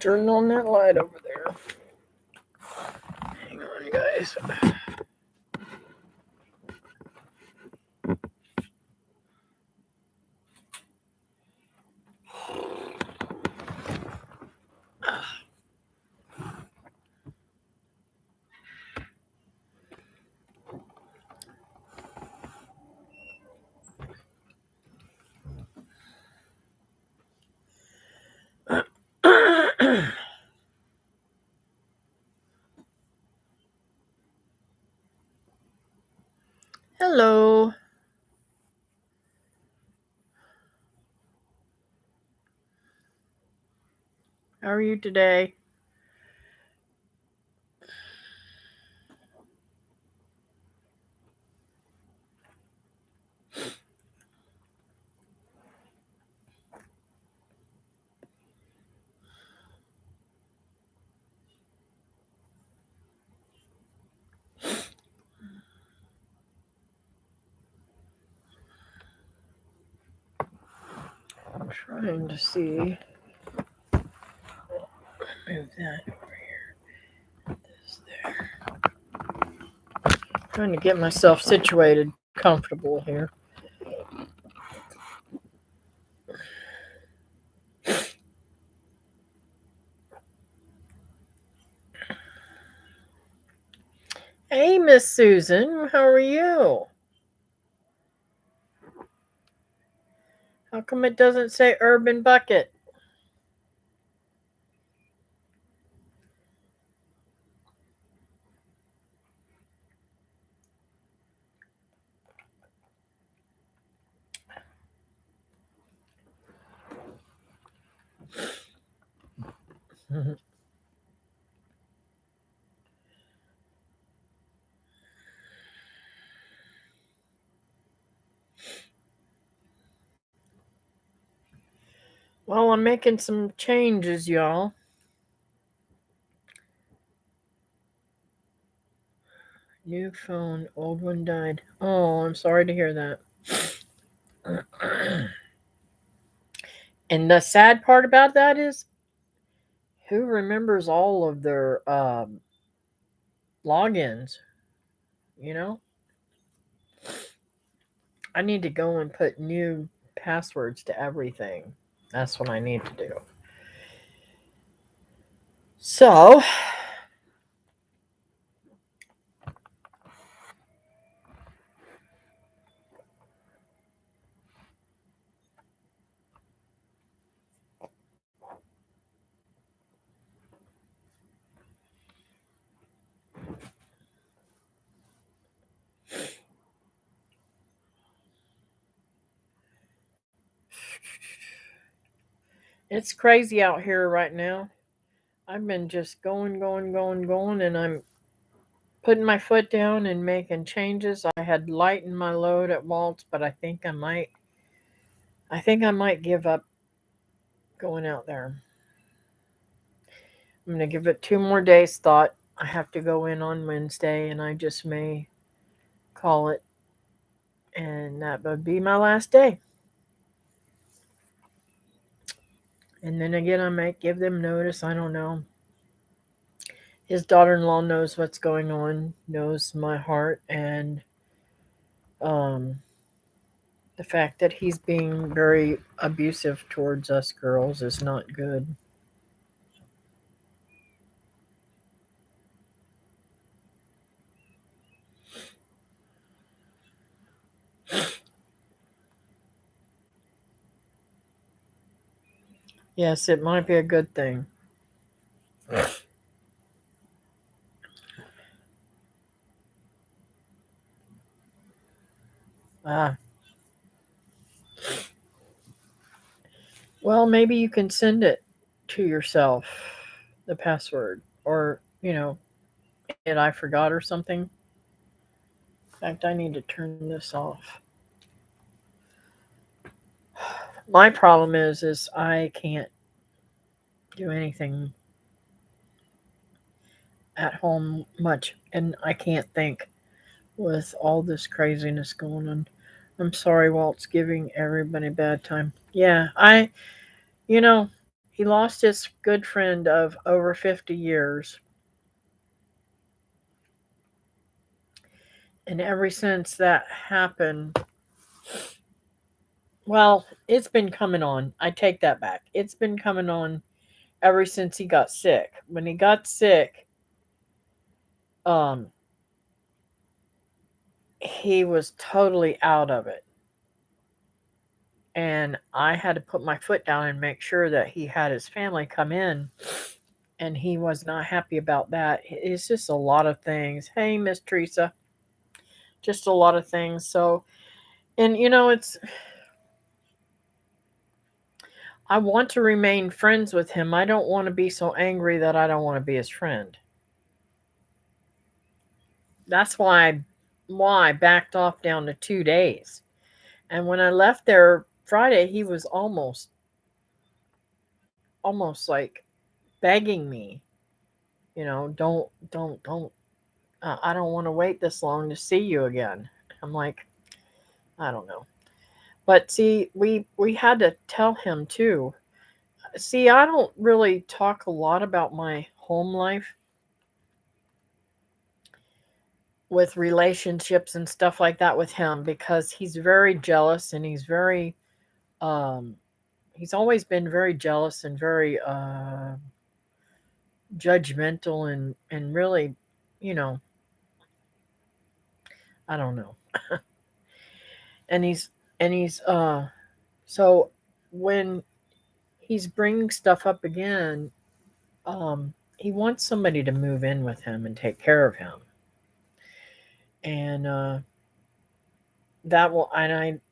Turn on that light over there. Hang on, guys. Hello. How are you today? I'm trying to see. Move that over here. This there. Trying to get myself situated, comfortable here. Hey, Miss Susan, how are you? How come it doesn't say Urban Bucket? Well, I'm making some changes, y'all. New phone, old one died. Oh, I'm sorry to hear that. And the sad part about that is, who remembers all of their logins? You know, I need to go and put new passwords to everything. That's what I need to do. So, it's crazy out here right now. I've been just going, and I'm putting my foot down and making changes. I had lightened my load at Waltz, but I think I might give up going out there. I'm going to give it 2 more days thought. I have to go in on Wednesday, and I just may call it, and that would be my last day. And then again, I might give them notice. I don't know. His daughter-in-law knows what's going on, knows my heart, and um, the fact that he's being very abusive towards us girls is not good. Yes, it might be a good thing. Ah, well, maybe you can send it to yourself, the password, or and I forgot or something. In fact, I need to turn this off. My problem is I can't do anything at home much, and I can't think with all this craziness going on. I'm sorry, Walt's giving everybody a bad time. Yeah, you know, he lost his good friend of over 50 years. And ever since that happened, well, it's been coming on. I take that back. It's been coming on ever since he got sick. When he got sick, um, he was totally out of it. And I had to put my foot down and make sure that he had his family come in. And he was not happy about that. It's just a lot of things. Hey, Miss Teresa, just a lot of things. So, and I want to remain friends with him. I don't want to be so angry that I don't want to be his friend. That's why I backed off down to 2 days. And when I left there Friday, he was almost like begging me, don't. I don't want to wait this long to see you again. I'm like, I don't know. But see, we had to tell him too. See, I don't really talk a lot about my home life with relationships and stuff like that with him because he's very jealous and um he's always been very jealous and very judgmental and really, you know, I don't know. And he's so when he's bringing stuff up again, he wants somebody to move in with him and take care of him. And I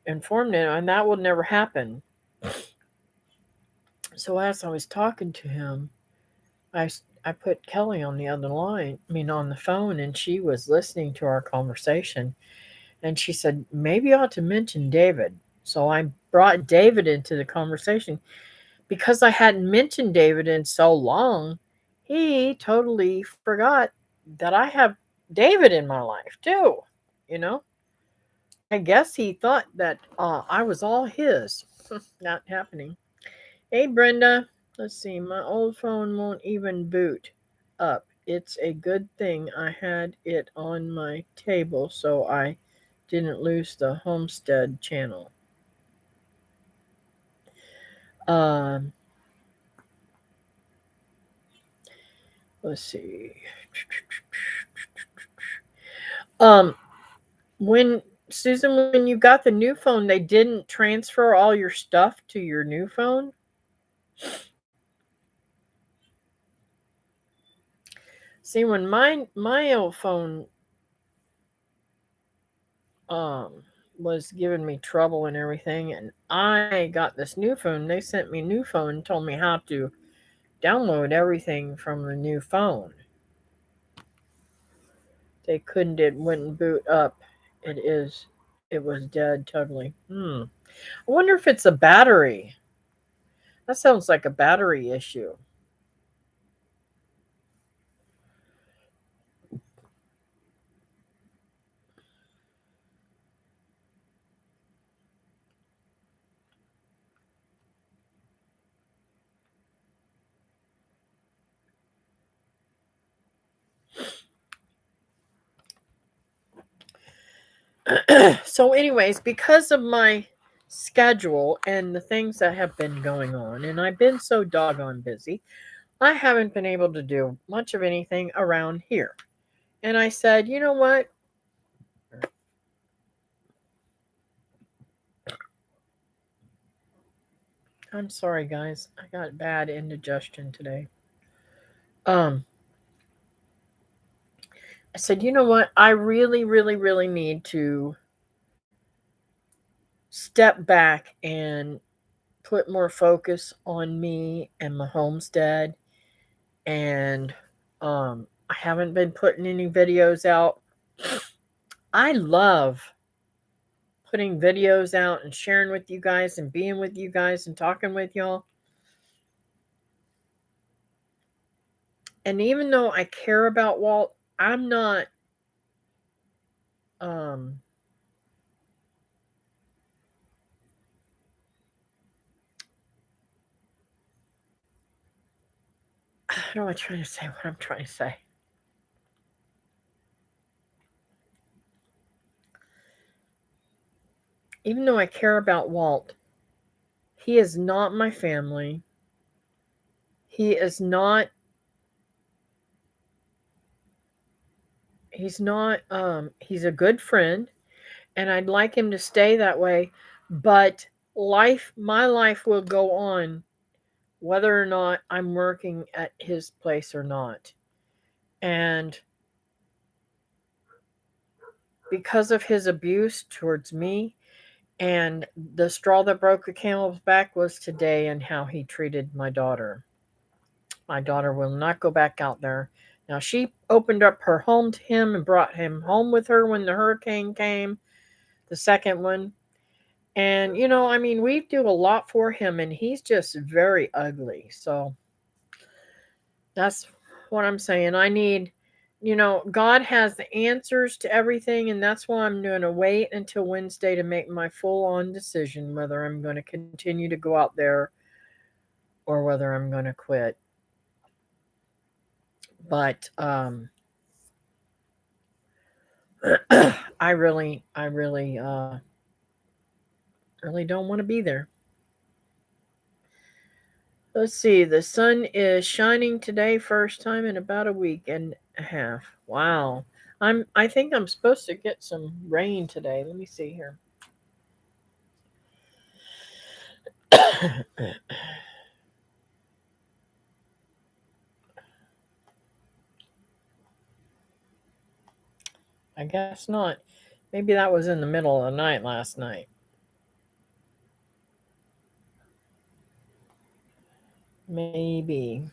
informed him, and that will never happen. So as I was talking to him, I put Kelly on the other line, I mean, on the phone, and she was listening to our conversation. And she said, maybe I ought to mention David. So I brought David into the conversation. Because I hadn't mentioned David in so long, he totally forgot that I have David in my life too. You know, I guess he thought that I was all his. Not happening. Hey, Brenda. Let's see. My old phone won't even boot up. It's a good thing I had it on my table so I didn't lose the Homestead channel. Um, let's see. Um, when Susan, when you got the new phone, they didn't transfer all your stuff to your new phone. See, when my old phone um was giving me trouble and everything, and I got this new phone, they sent me a new phone and told me how to download everything from the new phone. They couldn't, it wouldn't boot up. It was dead totally. I wonder if it's a battery. That sounds like a battery issue. So, anyways, because of my schedule and the things that have been going on, and I've been so doggone busy, I haven't been able to do much of anything around here. And I said, you know what? I'm sorry, guys. I got bad indigestion today. Um, I said, you know what? I really, really, really need to step back and put more focus on me and my homestead. And I haven't been putting any videos out. I love putting videos out and sharing with you guys and being with you guys and talking with y'all. And even though I care about Walt, I'm not um how do I try to say what I'm trying to say? Even though I care about Walt, he is not my family. He is not he's a good friend and I'd like him to stay that way, but my life will go on whether or not I'm working at his place or not. And because of his abuse towards me, and the straw that broke the camel's back was today and how he treated my daughter. My daughter will not go back out there. Now, she opened up her home to him and brought him home with her when the hurricane came, the second one. And, I mean, we do a lot for him, and he's just very ugly. So that's what I'm saying. God has the answers to everything, and that's why I'm going to wait until Wednesday to make my full on decision whether I'm going to continue to go out there or whether I'm going to quit. But I really don't want to be there. Let's see. The sun is shining today, first time in about a week and a half. Wow. I think I'm supposed to get some rain today. Let me see here. I guess not. Maybe that was in the middle of the night last night. Maybe.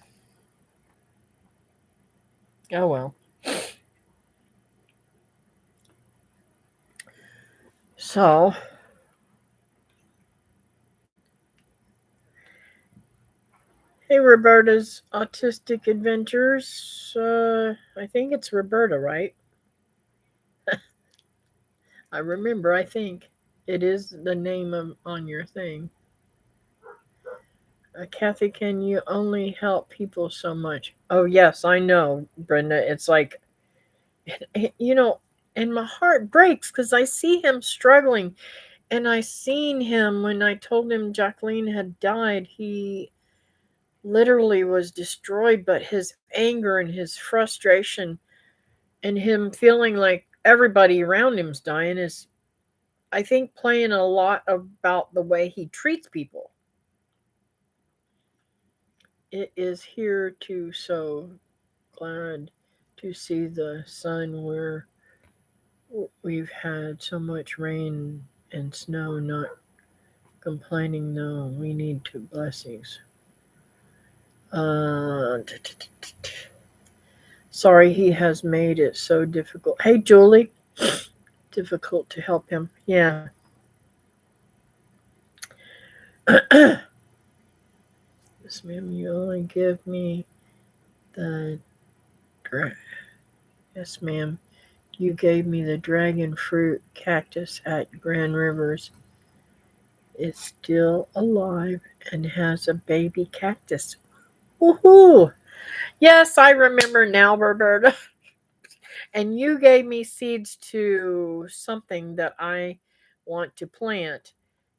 Oh well. So, hey, Roberta's Autistic Adventures. I think it's Roberta, right? I remember, I think it is the name on your thing. Kathy, can you only help people so much? Oh, yes, I know, Brenda. It's like, you know, and my heart breaks because I see him struggling. And I seen him when I told him Jacqueline had died. He literally was destroyed, but his anger and his frustration and him feeling like everybody around him's dying is, I think, playing a lot about the way he treats people. It is here too, so glad to see the sun where we've had so much rain and snow. Not complaining, no. We need two blessings. Sorry he has made it so difficult. Hey, Julie. Difficult to help him. Yeah. Yes, ma'am, you only give me the yes, ma'am. You gave me the dragon fruit cactus at Grand Rivers. It's still alive and has a baby cactus. Woohoo! Yes, I remember now, Roberta. And you gave me seeds to something that I want to plant.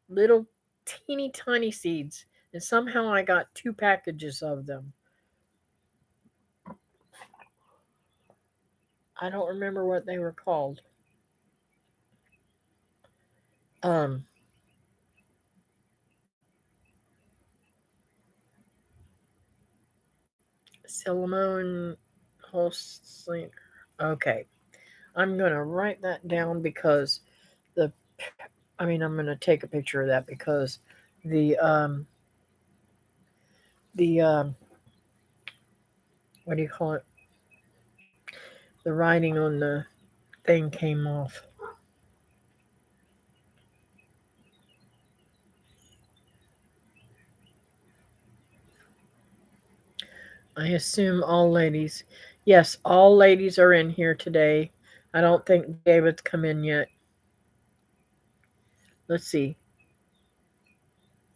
Little teeny tiny seeds. And somehow I got 2 packages of them. I don't remember what they were called. Um, Cinnamon Holstein. Okay, I'm gonna write that down because the. I'm gonna take a picture of that because the the what do you call it? The writing on the thing came off. I assume all ladies. Yes, all ladies are in here today. I don't think David's come in yet. Let's see.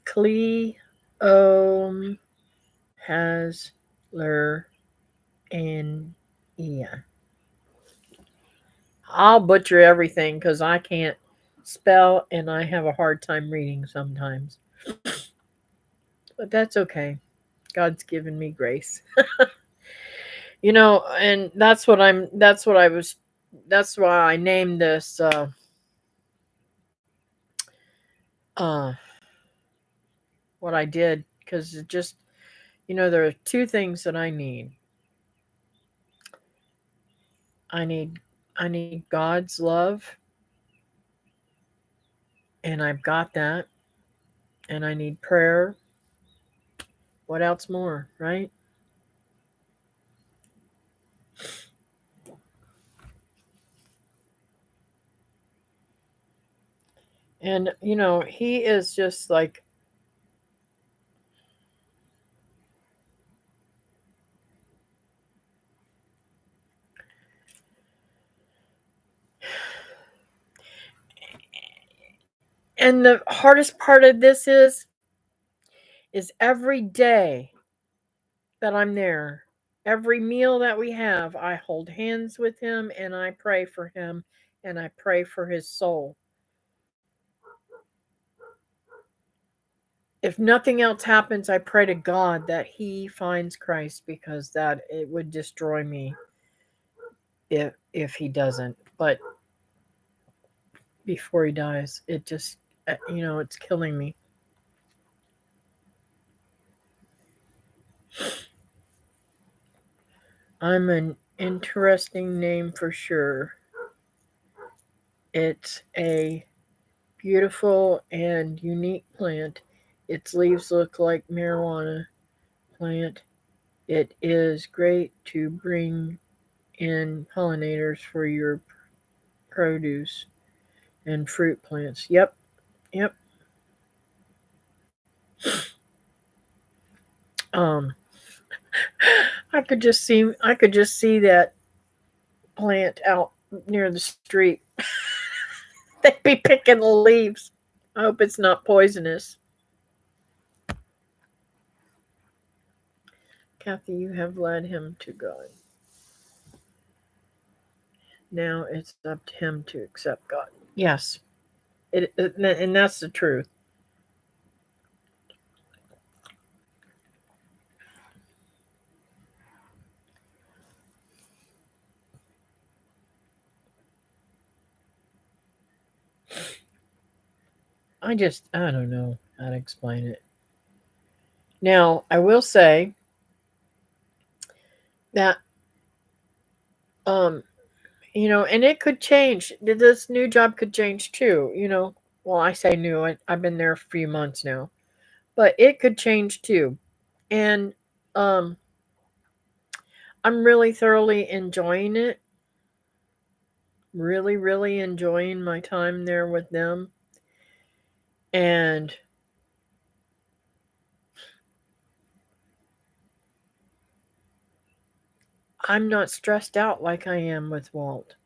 Cleom Hasler And yeah, I'll butcher everything because I can't spell and I have a hard time reading sometimes. But that's okay. God's given me grace. And that's why I named this uh what I did, because it just, there are two things that I need. I need I need God's love, and I've got that, and I need prayer. What else more, right? And he is just like, and the hardest part of this is every day that I'm there, every meal that we have, I hold hands with him and I pray for him and I pray for his soul. If nothing else happens, I pray to God that he finds Christ, because that it would destroy me if he doesn't. But before he dies, it just it's killing me. I'm an interesting name for sure. It's a beautiful and unique plant. Its leaves look like marijuana plant. It is great to bring in pollinators for your produce and fruit plants. Yep, yep. Um, I could just see that plant out near the street. They'd be picking the leaves. I hope it's not poisonous. Kathy, you have led him to God. Now it's up to him to accept God. Yes, and that's the truth. I don't know how to explain it. Now, I will say that, um, and it could change. This new job could change too. Well, I say new, I've been there a few months now, but it could change too. And um, I'm really thoroughly enjoying it, really, really enjoying my time there with them. And I'm not stressed out like I am with Walt.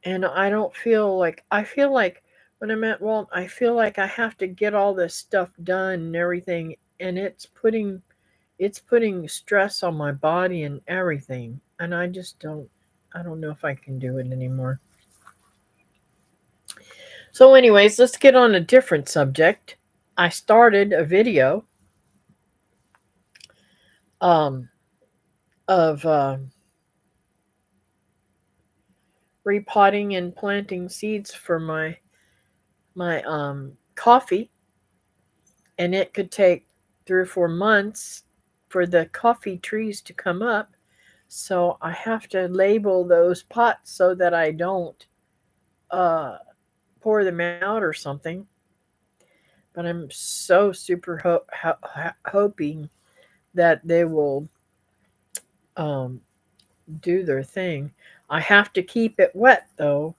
And I feel like when I'm at Walt, I feel like I have to get all this stuff done and everything, and it's putting stress on my body and everything. And I don't know if I can do it anymore. So anyways, let's get on a different subject. I started a video um of repotting and planting seeds for my coffee, and it could take 3 or 4 months for the coffee trees to come up. So I have to label those pots so that I don't uh, pour them out or something. But I'm so super hoping that they will um, do their thing. I have to keep it wet though,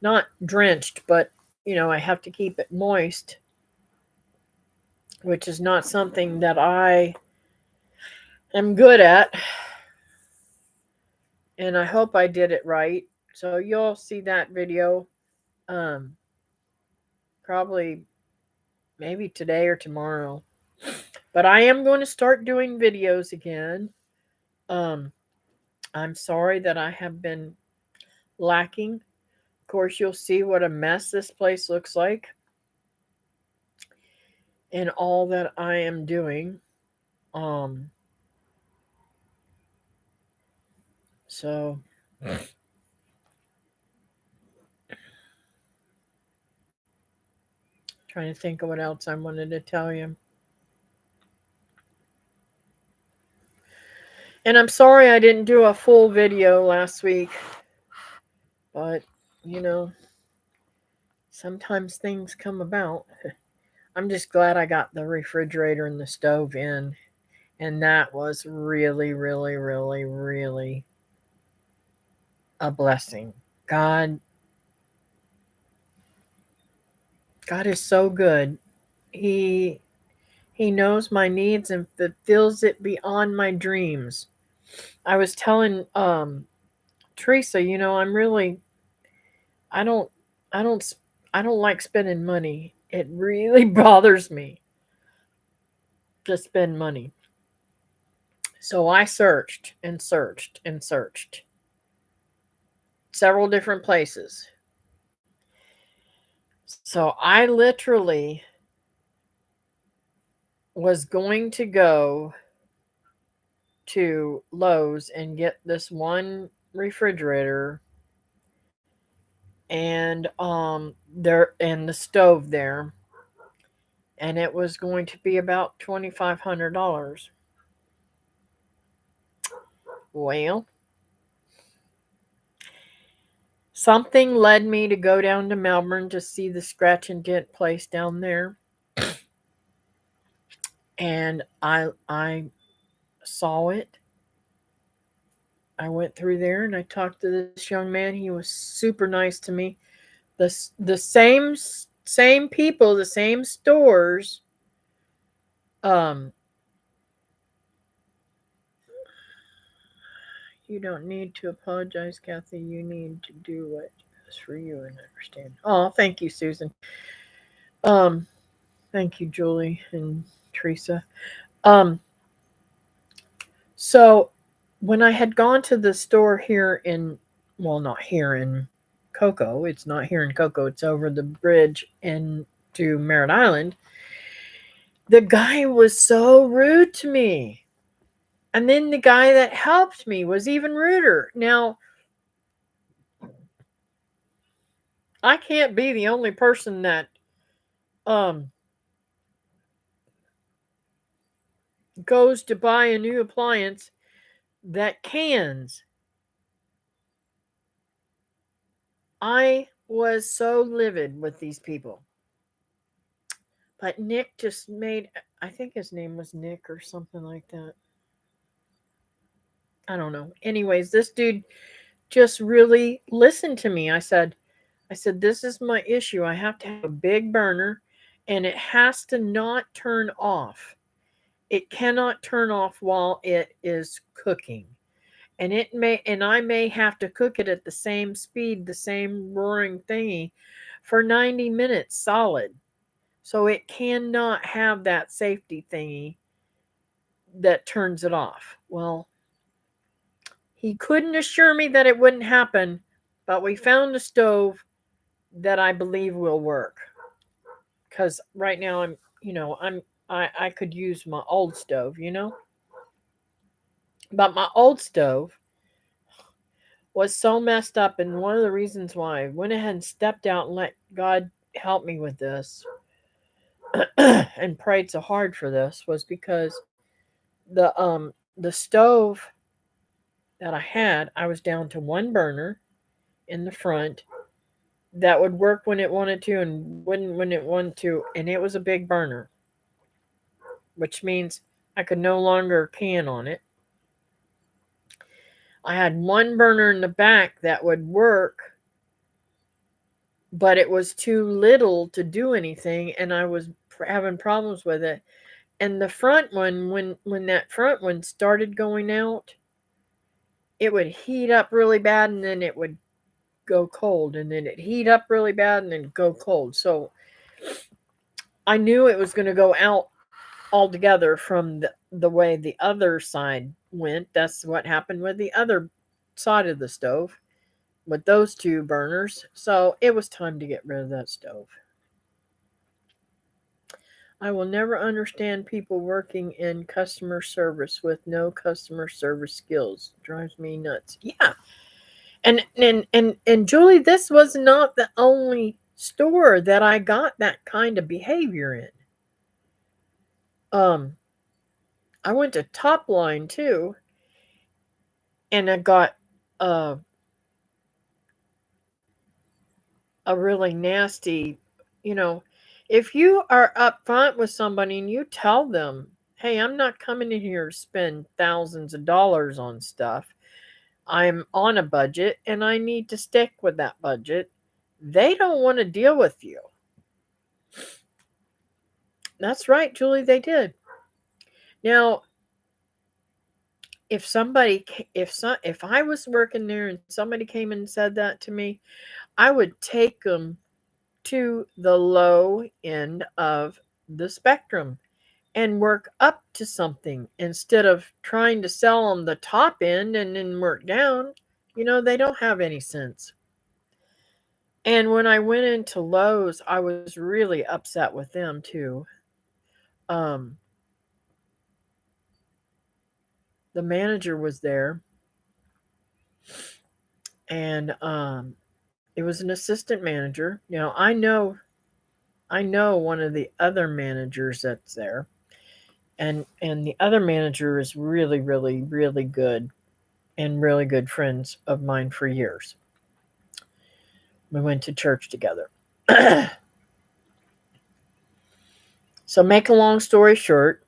not drenched, but I have to keep it moist, which is not something that I am good at. And I hope I did it right. So you'll see that video um, probably maybe today or tomorrow. But I am going to start doing videos again. Um, I'm sorry that I have been lacking. Of course, you'll see what a mess this place looks like in all that I am doing. Um, so trying to think of what else I wanted to tell you. And I'm sorry I didn't do a full video last week, but you know, sometimes things come about. I'm just glad I got the refrigerator and the stove in, and that was really, really, really, really a blessing. God, God is so good. He He knows my needs and fulfills it beyond my dreams. I was telling Teresa, I'm really I don't I don't I don't like spending money. It really bothers me to spend money. So I searched and searched and searched several different places. So I literally was going to go to Lowe's and get this one refrigerator and there and the stove there, and it was going to be about $2,500. Well, something led me to go down to Melbourne to see the scratch and dent place down there, and I saw it. I went through there and I talked to this young man. He was super nice to me. The same people, the same stores. Um, you don't need to apologize, Kathy. You need to do what is for you and understand. Oh, thank you, Susan. Um, thank you, Julie and Teresa. Um, so when I had gone to the store here well, not here in Cocoa, it's not here in Cocoa, it's over the bridge into Merritt Island, the guy was so rude to me. And then the guy that helped me was even ruder. Now, I can't be the only person that um goes to buy a new appliance that cans. I was so livid with these people. But Nick just made, I think his name was Nick or something like that. I don't know. Anyways, this dude just really listened to me. I said, this is my issue. I have to have a big burner and it has to not turn off. It cannot turn off while it is cooking. And I may have to cook it at the same speed, the same roaring thingy for 90 minutes solid. So it cannot have that safety thingy that turns it off. Well, he couldn't assure me that it wouldn't happen, but we found a stove that I believe will work. Cuz right now I could use my old stove. But my old stove was so messed up, and one of the reasons why I went ahead and stepped out and let God help me with this and prayed so hard for this was because the stove that I was down to one burner in the front that would work when it wanted to and wouldn't when it wanted to, and it was a big burner, which means I could no longer can on it. I had one burner in the back that would work, but it was too little to do anything, and I was having problems with it. And the front one, when that front one started going out, it would heat up really bad and then it would go cold, and then it heat up really bad and then go cold. So I knew it was going to go out altogether from the way the other side went. That's what happened with the other side of the stove with those two burners. So it was time to get rid of that stove. I will never understand people working in customer service with no customer service skills. Drives me nuts. Yeah. And Julie, this was not the only store that I got that kind of behavior in. Um I went to Top Line too, and I got uh, a really nasty, you know, if you are upfront with somebody and you tell them, hey, I'm not coming in here to spend thousands of dollars on stuff. I'm on a budget and I need to stick with that budget. They don't want to deal with you. That's right, Julie, they did. Now, if somebody if I was working there and somebody came and said that to me, I would take them to the low end of the spectrum and work up to something instead of trying to sell them the top end and then work down. They don't have any sense. And when I went into Lowe's, I was really upset with them too. Um, the manager was there, and it was an assistant manager. I know one of the other managers that's there, and the other manager is really, really, really good and really good friends of mine for years. We went to church together. So, make a long story short,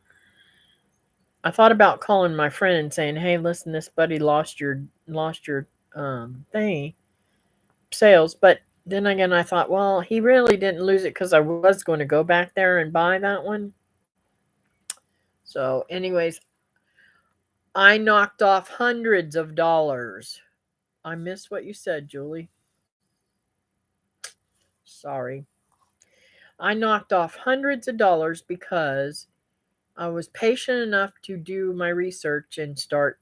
I thought about calling my friend and saying, "Hey, listen, this buddy lost your thingy sales." But then again, I thought, well, he really didn't lose it because I was going to go back there and buy that one. So, anyways, I knocked off hundreds of dollars. I missed what you said, Julie. Sorry. I knocked off hundreds of dollars because I was patient enough to do my research and start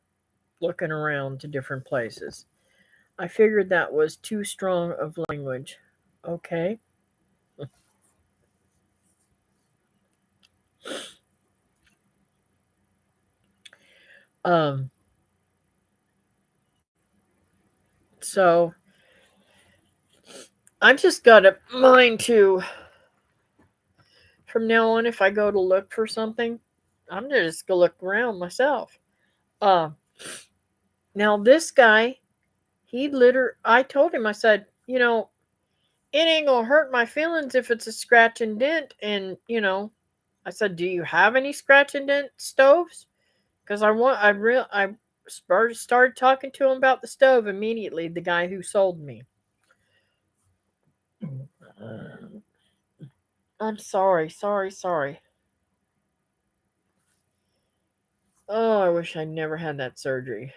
looking around to different places. I figured that was too strong of language. Okay. Um, so I've just got a mind to, from now on, if I go to look for something, I'm just gonna look around myself. Uh, Now this guy, I told him, I said, it ain't gonna hurt my feelings if it's a scratch and dent. And, I said, do you have any scratch and dent stoves? Because I started talking to him about the stove immediately, the guy who sold me. I'm sorry, sorry, sorry. Oh, I wish I never had that surgery.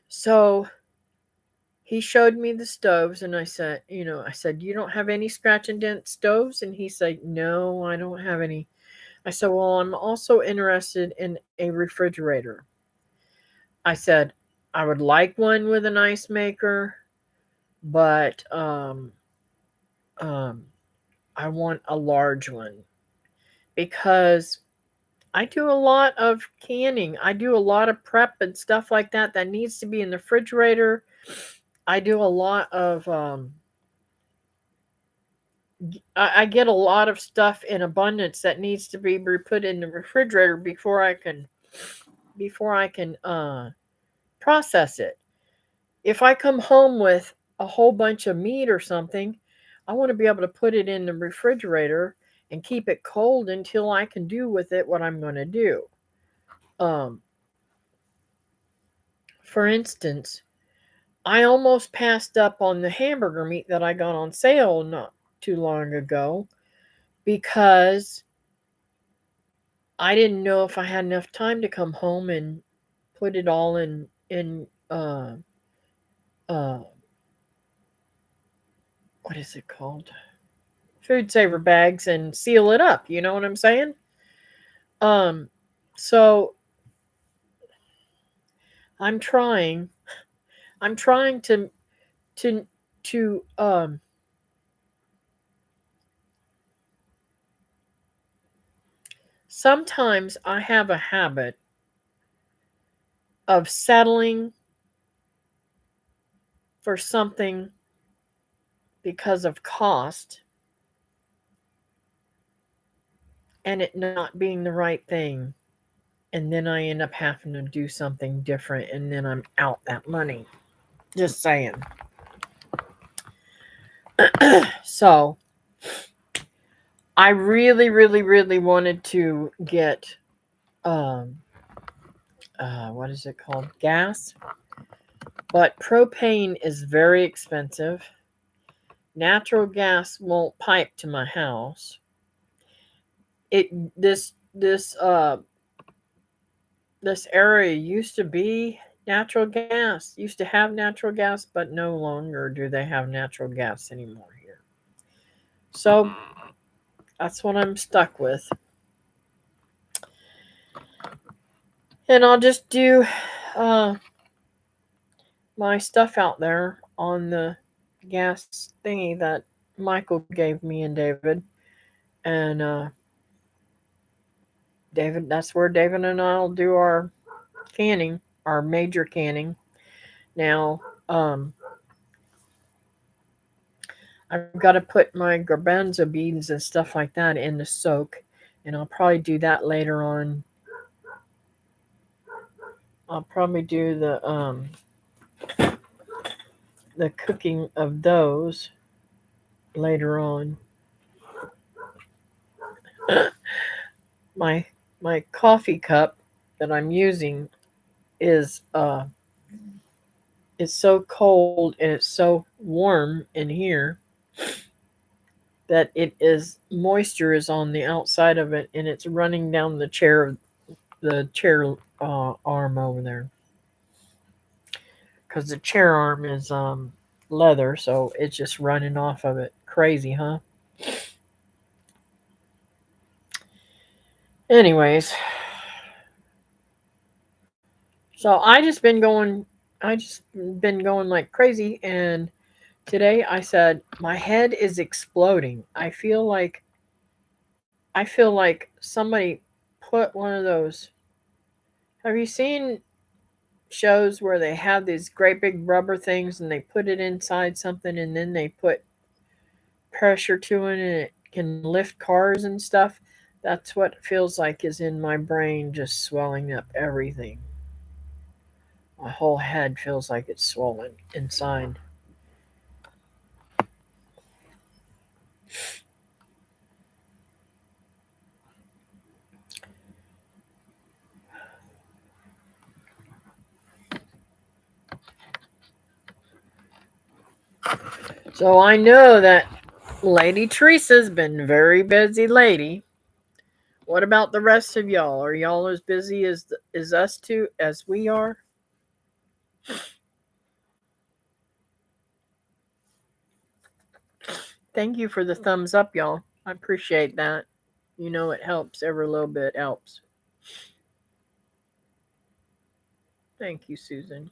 So he showed me the stoves, and I said, you don't have any scratch and dent stoves? And he said, no, I don't have any. I said, well, I'm also interested in a refrigerator. I said, I would like one with an ice maker, but um, I want a large one because I do a lot of canning. I do a lot of prep and stuff like that that needs to be in the refrigerator. I do a lot of I get a lot of stuff in abundance that needs to be put in the refrigerator before I can process it. If I come home with a whole bunch of meat or something, I want to be able to put it in the refrigerator and keep it cold until I can do with it what I'm going to do. Um, for instance, I almost passed up on the hamburger meat that I got on sale not too long ago because I didn't know if I had enough time to come home and put it all in uh what is it called? Food saver bags and seal it up, you know what I'm saying? So I'm trying. I'm trying to to. Sometimes I have a habit of settling for something because of cost and it not being the right thing. And then I end up having to do something different and then I'm out that money. Just saying. So I really, really, really wanted to get um what is it called? Gas. But propane is very expensive. Natural gas won't pipe to my house. It this area used to be natural gas. Used to have natural gas, but no longer do they have natural gas anymore here. So that's what I'm stuck with. And I'll just do my stuff out there on the gas thingy that Michael gave me and David. And David, that's where David and I'll do our canning, our major canning. Now, I've got to put my garbanzo beans and stuff like that in the soak, and I'll probably do that later on. I'll probably do the cooking of those later on. my my coffee cup that I'm using is it's so cold and it's so warm in here that it is moisture is on the outside of it and it's running down the chair arm over there because the chair arm is leather, so it's just running off of it. Crazy, huh? Anyways, so I just been going like crazy, and today I said my head is exploding. I feel like somebody put one of those. Have you seen shows where they have these great big rubber things and they put it inside something and then they put pressure to it and it can lift cars and stuff? That's what it feels like is in my brain, just swelling up everything. My whole head feels like it's swollen inside. So I know that Lady Teresa's been very busy lady. What about the rest of y'all? Are y'all as busy as us two as we are? Thank you for the thumbs up, y'all. I appreciate that. You know it helps. Every little bit helps. Thank you, Susan.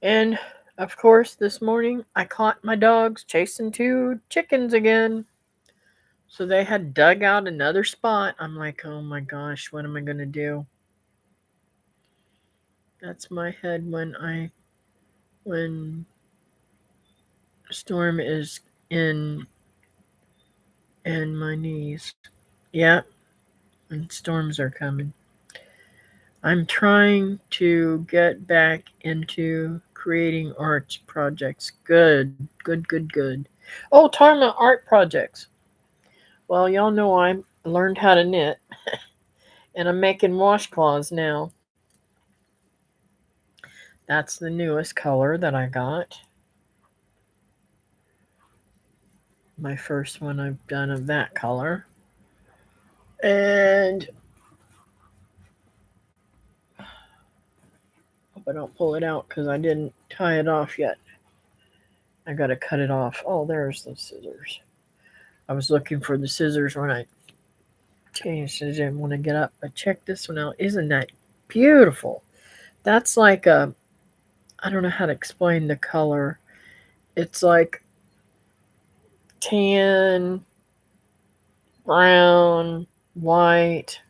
And of course, this morning I caught my dogs chasing two chickens again. So they had dug out another spot. I'm like, oh my gosh, what am I going to do? That's my head when storm is in and my knees. Yeah, and storms are coming. I'm trying to get back into creating art projects. Good, good, good, good. Oh, talking about art projects. Well, y'all know I learned how to knit, and I'm making washcloths now. That's the newest color that I got. My first one I've done of that color. And Hope I don't pull it out because I didn't tie it off yet. I gotta cut it off. Oh, there's the scissors. I was looking for the scissors when I changed. I didn't want to get up. But check this one out. Isn't that beautiful? That's like a, I don't know how to explain the color. It's like tan, brown, white,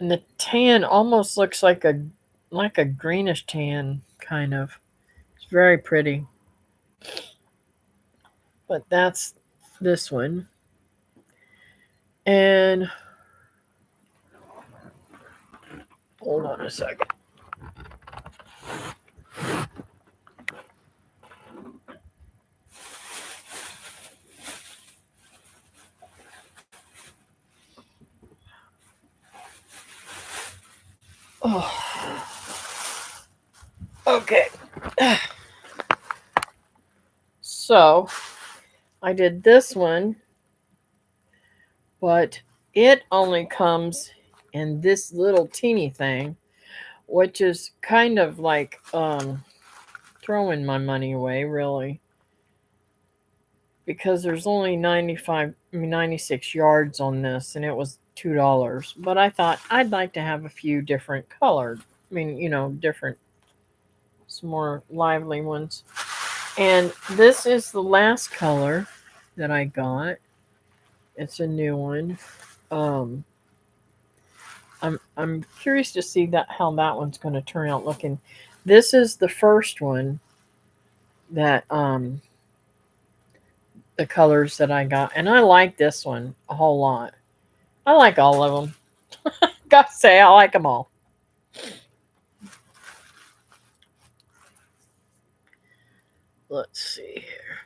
and the tan almost looks like a greenish tan kind of. It's very pretty. But that's this one. And hold on a second. Oh, okay. So I did this one, but it only comes in this little teeny thing, which is kind of like throwing my money away, really, because there's only 96 yards on this, and it was $2. But I thought I'd like to have a few different colored, different, some more lively ones. And this is the last color that I got. It's a new one. Um, I'm curious to see that how that one's going to turn out looking. This is the first one that the colors that I got, and I like this one a whole lot. I like all of them. Gotta say, I like them all. Let's see here.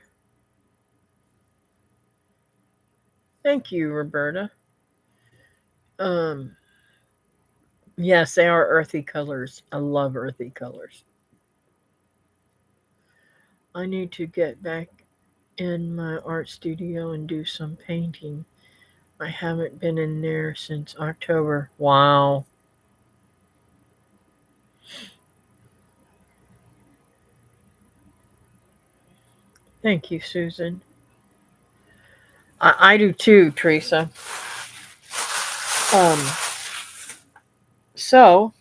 Thank you, Roberta. Um, yes, they are earthy colors. I love earthy colors. I need to get back in my art studio and do some painting. I haven't been in there since October. Wow. Thank you, Susan. I do too, Teresa. Um, so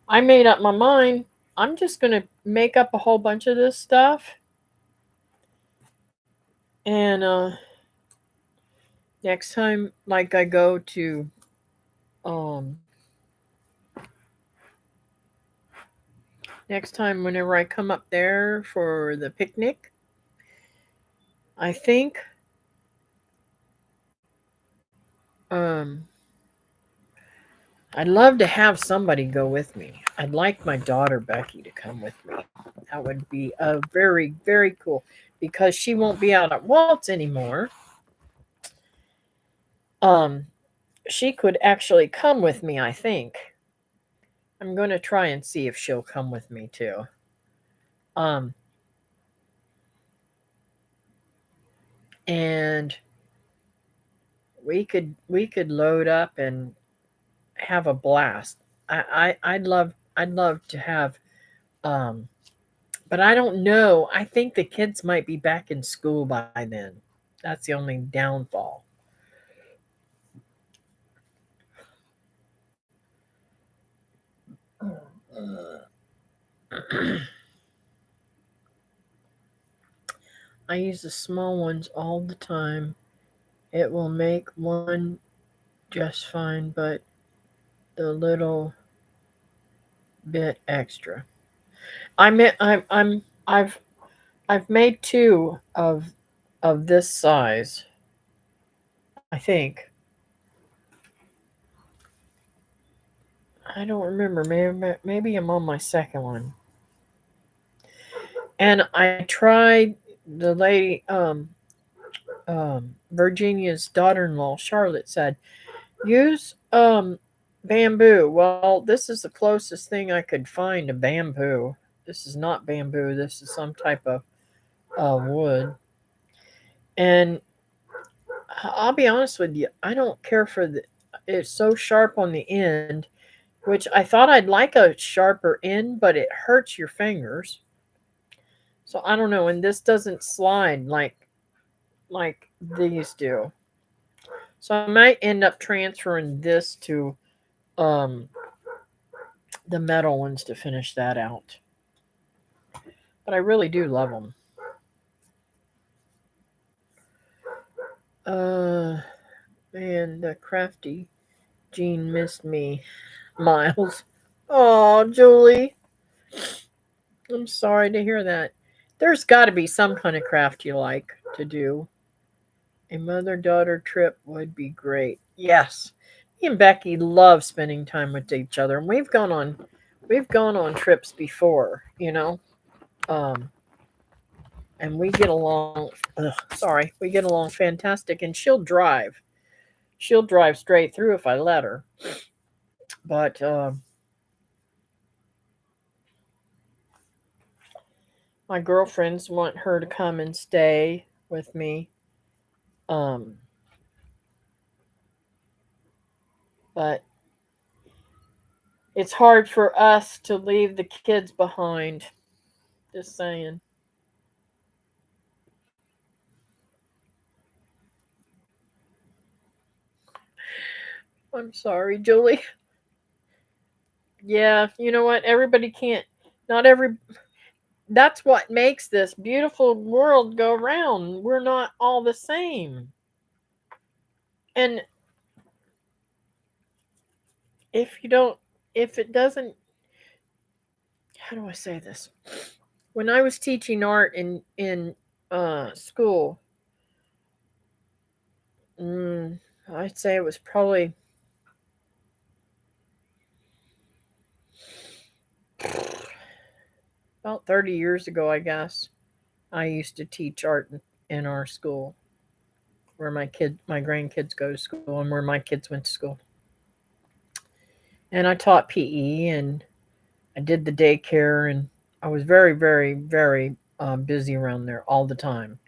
I made up my mind. I'm just going to make up a whole bunch of this stuff. And next time, like I go to, um, next time, whenever I come up there for the picnic, I think um, I'd love to have somebody go with me. I'd like my daughter Becky to come with me. That would be a very, very cool because she won't be out at Waltz anymore. Um, she could actually come with me, I think. I'm going to try and see if she'll come with me too. Um, and we could load up and have a blast. I'd love to have um but I don't know. I think the kids might be back in school by then. That's the only downfall. I use the small ones all the time. It will make one just fine, but the little bit extra. I've made two of this size. I think. I don't remember. Maybe I'm on my second one. And I tried the lady, Virginia's daughter-in-law, Charlotte said, use bamboo. Well, this is the closest thing I could find to bamboo. This is not bamboo. This is some type of wood. And I'll be honest with you, I don't care for the. It's so sharp on the end, which I thought I'd like a sharper end, but it hurts your fingers. So I don't know, and this doesn't slide like these do. So I might end up transferring this to um, the metal ones to finish that out. But I really do love them. Uh, Man, the crafty Jean missed me, Miles. Oh, Julie, I'm sorry to hear that. There's got to be some kind of craft you like to do. A mother daughter trip would be great. Yes. Me and Becky love spending time with each other. And we've gone on trips before, Um and we get along we get along fantastic, and she'll drive. She'll drive straight through if I let her. But my girlfriends want her to come and stay with me. Um but it's hard for us to leave the kids behind. Just saying. I'm sorry, Julie. Yeah, you know what? Everybody can't. Not every. That's what makes this beautiful world go round. We're not all the same. And if you don't, if it doesn't, how do I say this? When I was teaching art in school, mm, I'd say it was probably about 30 years ago, I guess. I used to teach art in our school where my grandkids go to school, and where my kids went to school. And I taught PE, and I did the daycare, and I was very, very, very busy around there all the time.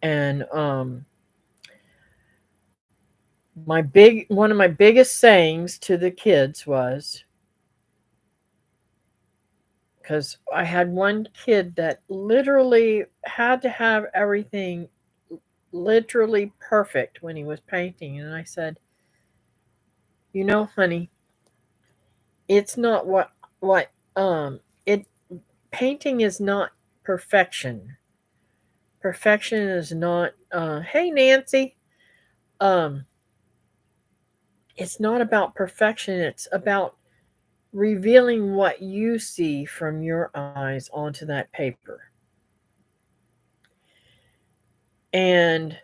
And my big one of my biggest sayings to the kids was, because I had one kid that literally had to have everything literally perfect when he was painting, and I said, honey, it's not what it painting is not perfection. Perfection is not hey Nancy. Um it's not about perfection, it's about revealing what you see from your eyes onto that paper. And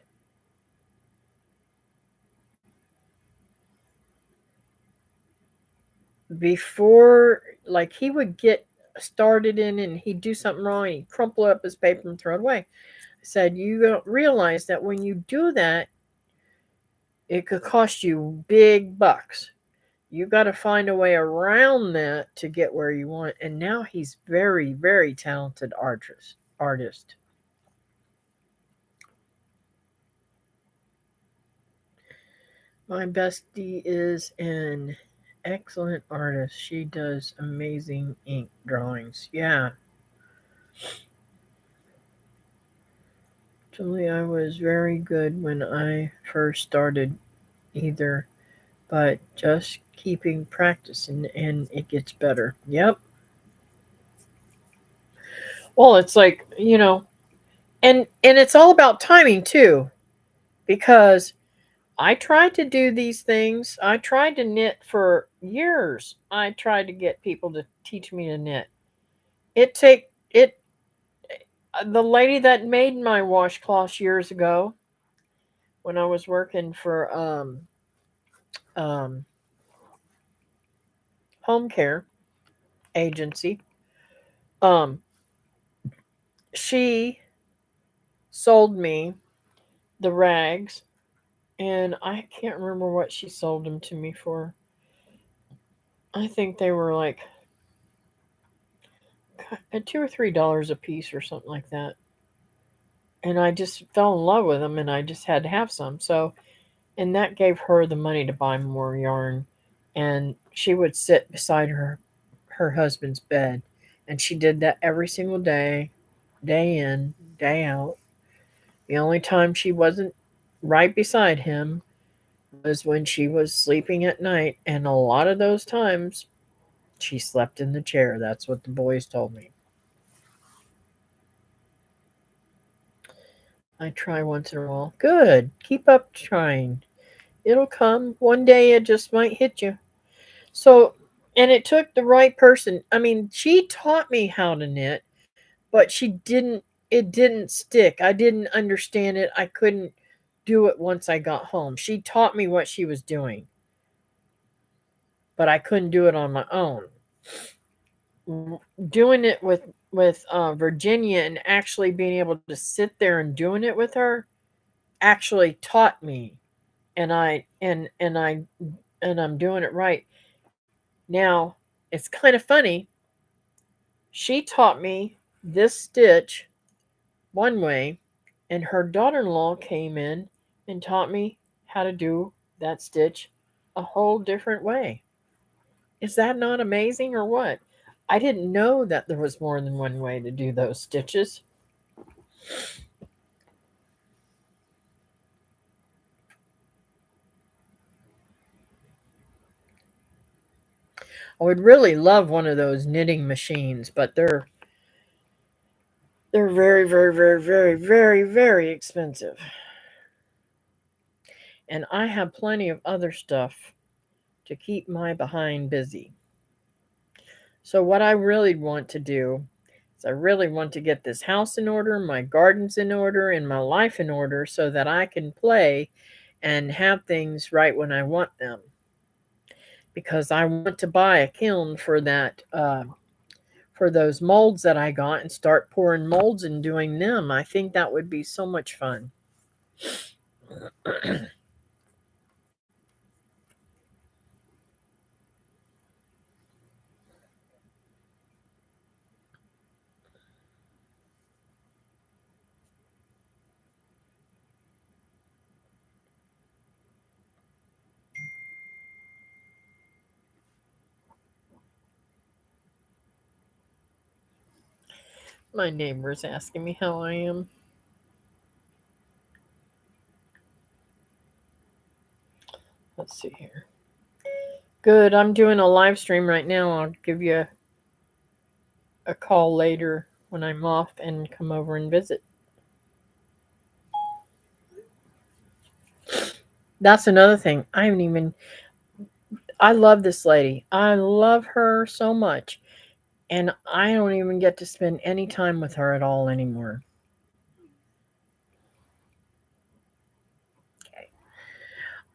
before, like, he would get started in and he'd do something wrong, and he'd crumple up his paper and throw it away. I said, you don't realize that when you do that, it could cost you big bucks. You got to find a way around that to get where you want. And now he's very, very talented artist. My bestie is an excellent artist. She does amazing ink drawings. Yeah. Julie, I was very good when I first started either, but just keeping practicing and it gets better. Yep. Well, it's like, and it's all about timing too, because I tried to do these things. I tried to knit for years. I tried to get people to teach me to knit. It the lady that made my washcloths years ago, when I was working for um home care agency, um she sold me the rags, and I can't remember what she sold them to me for. I think they were like at $2 or $3 a piece or something like that. And I just fell in love with them, and I just had to have some. So, and that gave her the money to buy more yarn. and she would sit beside her husband's bed, and she did that every single day, day in, day out. The only time she wasn't right beside him was when she was sleeping at night, and a lot of those times she slept in the chair. That's what the boys told me. I try once in a while. Good. Keep up trying. It'll come. One day it just might hit you. So, and it took the right person. I mean, she taught me how to knit, but it didn't stick. I didn't understand it. I couldn't do it once I got home. She taught me what she was doing, but I couldn't do it on my own. Doing it with Virginia and actually being able to sit there and doing it with her actually taught me, and I'm doing it right now. It's kind of funny. She taught me this stitch one way, and her daughter-in-law came in and taught me how to do that stitch a whole different way. Is that not amazing or what? I didn't know that there was more than one way to do those stitches. I would really love one of those knitting machines, but they're very, very, very, very, very, very expensive. And I have plenty of other stuff to keep my behind busy. So what I really want to do is I really want to get this house in order, my gardens in order, and my life in order so that I can play and have things right when I want them. Because I want to buy a kiln for that for those molds that I got and start pouring molds and doing them. I think that would be so much fun. My neighbor's asking me how I am. Let's see here. Good. I'm doing a live stream right now. I'll give you a call later when I'm off and come over and visit. That's another thing. I haven't even. I love this lady. I love her so much. And I don't even get to spend any time with her at all anymore. Okay.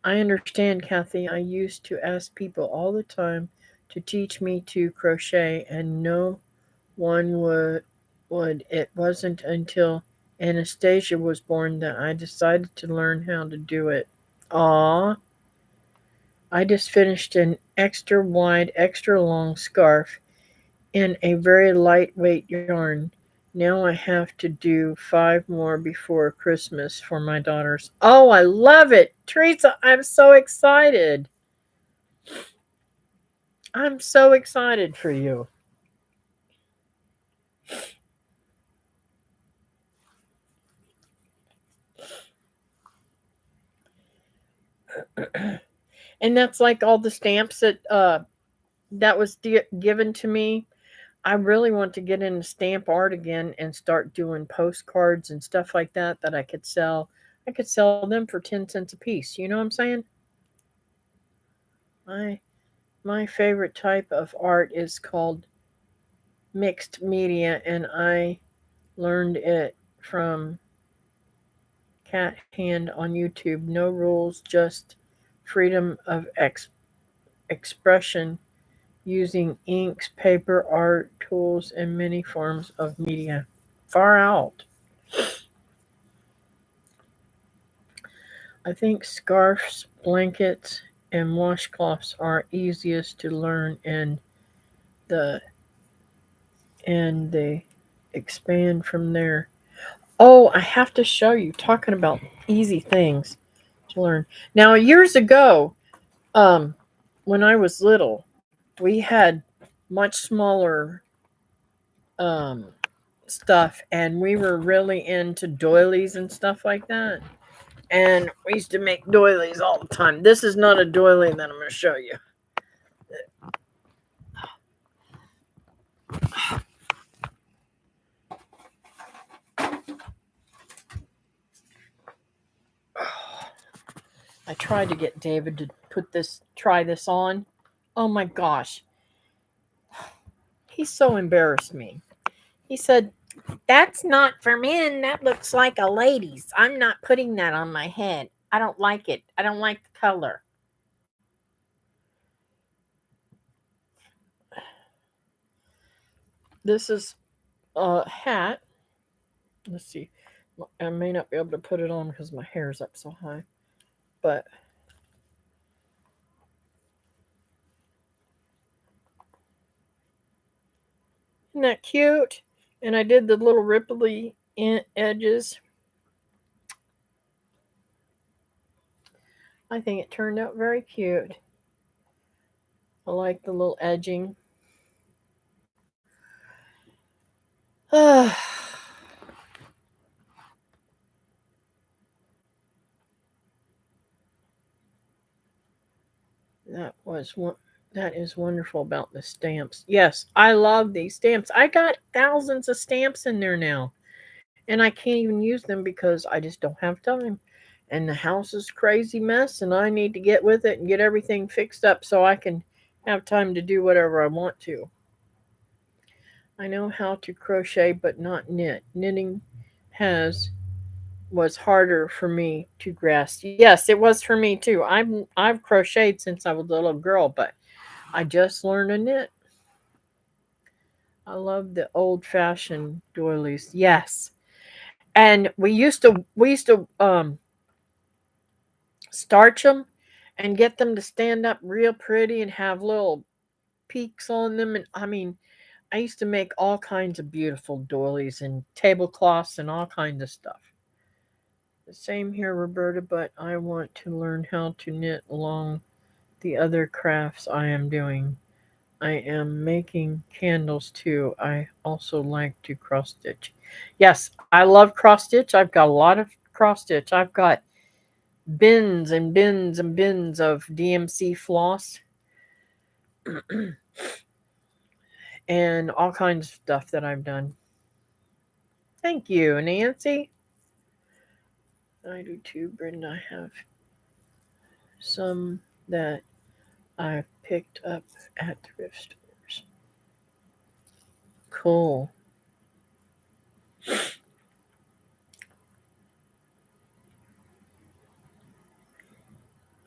I understand, Kathy. I used to ask people all the time to teach me to crochet, and no one would. It wasn't until Anastasia was born that I decided to learn how to do it. Aw, I just finished an extra wide, extra long scarf in a very lightweight yarn. Now I have to do 5 more before Christmas for my daughters. Oh, I love it. Teresa, I'm so excited. I'm so excited for you. And that's like all the stamps that was given to me. I really want to get into stamp art again and start doing postcards and stuff like that I could sell. I could sell them for 10 cents a piece. You know what I'm saying? My my favorite type of art is called mixed media, and I learned it from Cat Hand on YouTube. No rules, just freedom of expression using inks, paper, art, tools, and many forms of media. Far out. I think scarves, blankets, and washcloths are easiest to learn, the and they expand from there. Oh, I have to show you. Talking about easy things to learn. Now, years ago, um, when I was little, we had much smaller um, stuff, and we were really into doilies and stuff like that. And we used to make doilies all the time. This is not a doily that I'm going to show you. I tried to get David to try this on. Oh my gosh. He so embarrassed me. He said, "That's not for men. That looks like a lady's. I'm not putting that on my head. I don't like it. I don't like the color." This is a hat. Let's see. I may not be able to put it on because my hair is up so high. But isn't that cute? And I did the little ripply edges. I think it turned out very cute. I like the little edging. That was one. That is wonderful about the stamps. Yes, I love these stamps. I got thousands of stamps in there now, and I can't even use them because I just don't have time. And the house is crazy mess, and I need to get with it and get everything fixed up so I can have time to do whatever I want to. I know how to crochet but not knit. Knitting has was harder for me to grasp. Yes, it was for me too. I've crocheted since I was a little girl, but I just learned to knit. I love the old fashioned doilies. Yes. And we used to starch them and get them to stand up real pretty and have little peaks on them, and I mean I used to make all kinds of beautiful doilies and tablecloths and all kinds of stuff. The same here, Roberta, but I want to learn how to knit along the other crafts I am doing. I am making candles too. I also like to cross stitch. Yes, I love cross stitch. I've got a lot of cross stitch. I've got bins and bins and bins of DMC floss and all kinds of stuff that I've done. Thank you, Nancy. I do too, Brenda. I have some that I've picked up at thrift stores. Cool.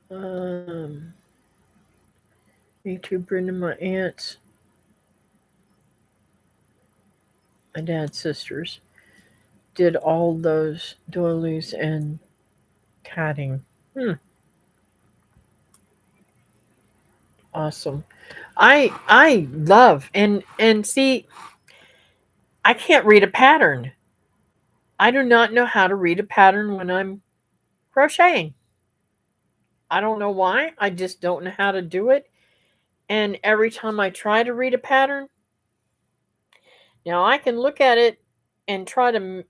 Um, Me too, Brenda. My aunts, my dad's sisters, did all those doilies and tatting. Hmm, awesome. I love and see. I can't read a pattern. I do not know how to read a pattern when I'm crocheting. I don't know why. I just don't know how to do it. And every time I try to read a pattern, now I can look at it and try to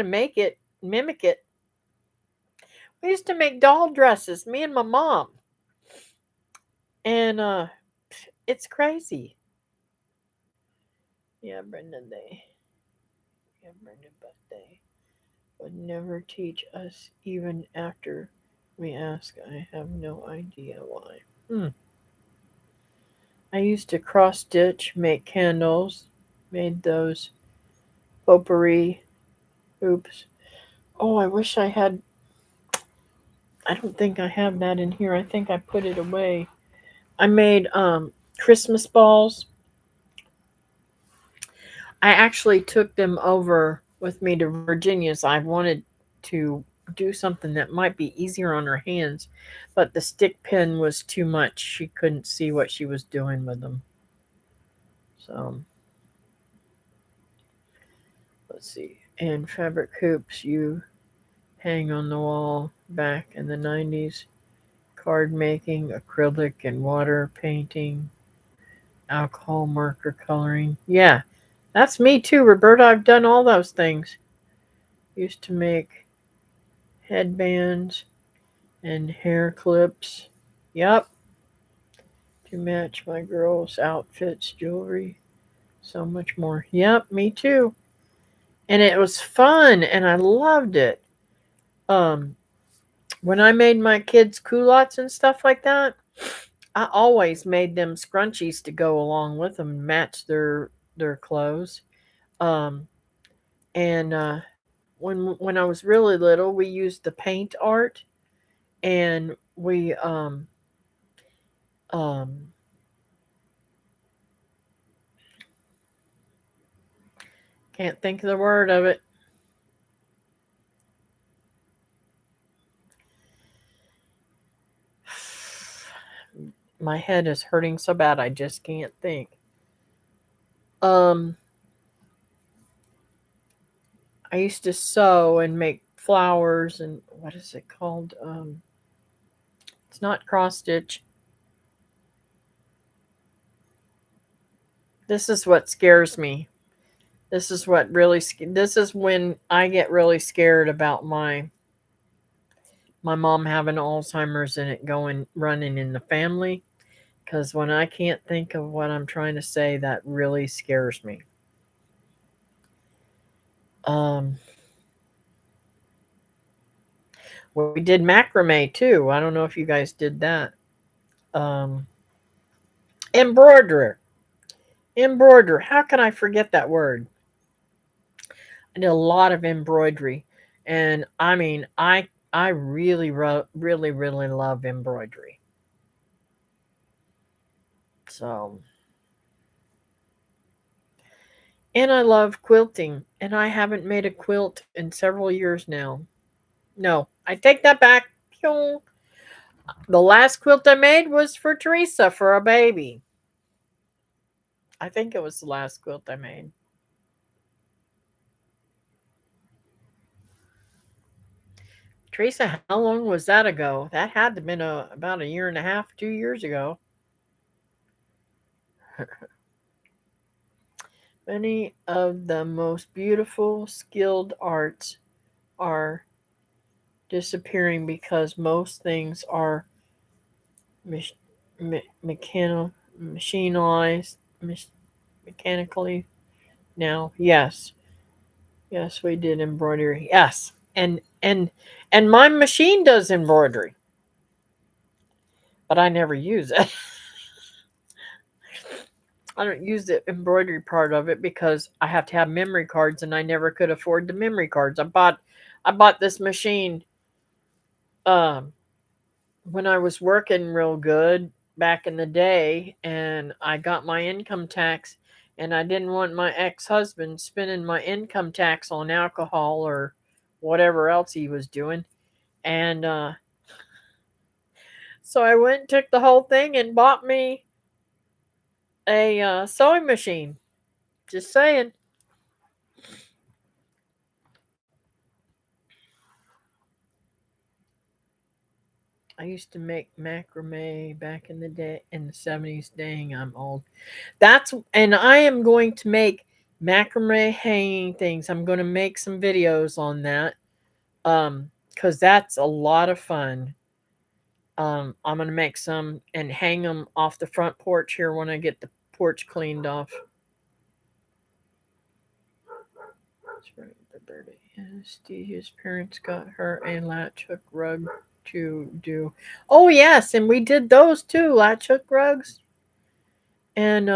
make it mimic it. We used to make doll dresses, me and my mom, and it's crazy. Yeah, Brenda, but they would never teach us even after we ask. I have no idea why. I used to cross stitch, make candles, made those potpourri. Oops. Oh, I wish I had. I don't think I have that in here. I think I put it away. I made Christmas balls. I actually took them over with me to Virginia's. I wanted to do something that might be easier on her hands, but the stick pin was too much. She couldn't see what she was doing with them. So let's see. And fabric hoops you hang on the wall back in the 90s. card making, acrylic and water painting, alcohol marker coloring. Yeah, that's me too, Roberta. I've done all those things. Used to make headbands and hair clips. Yep, to match my girls' outfits, jewelry, so much more. Yep, me too. And it was fun and I loved it. Um, when I made my kids culottes and stuff like that, I always made them scrunchies to go along with them, match their clothes. Um, and when I was really little, we used the paint art, and we um, can't think of the word of it. My head is hurting so bad I just can't think. Um, I used to sew and make flowers and what is it called? It's not cross stitch. This is what scares me. This is what really. This is when I get really scared about my mom having Alzheimer's and it going running in the family. Because when I can't think of what I'm trying to say, that really scares me. Um, we did macrame too. I don't know if you guys did that. Um, embroider, embroider. How can I forget that word? I did a lot of embroidery, and I mean, I really really love embroidery. So, and I love quilting, and I haven't made a quilt in several years now. No, I take that back. Pew. The last quilt I made was for Teresa for a baby. I think it was the last quilt I made. Teresa, how long was that ago? That had to have been about a year and a half, 2 years ago. Many of the most beautiful, skilled arts are disappearing because most things are mach- machinized, mechanically now. Yes, yes, we did embroidery. Yes, and my machine does embroidery, but I never use it. I don't use the embroidery part of it because I have to have memory cards, and I never could afford the memory cards. I bought this machine um, when I was working real good back in the day, and I got my income tax, and I didn't want my ex-husband spending my income tax on alcohol or whatever else he was doing, and so I went and took the whole thing and bought me a sewing machine. Just saying. I used to make macrame back in the day in the 70s. Dang, I'm old. That's and I am going to make macrame hanging things. I'm going to make some videos on that. Cuz that's a lot of fun. I'm going to make some and hang them off the front porch here when I get the porch cleaned off. That's right. The birdie. His parents got her a latch hook rug to do. Oh yes, and we did those too, latch hook rugs. And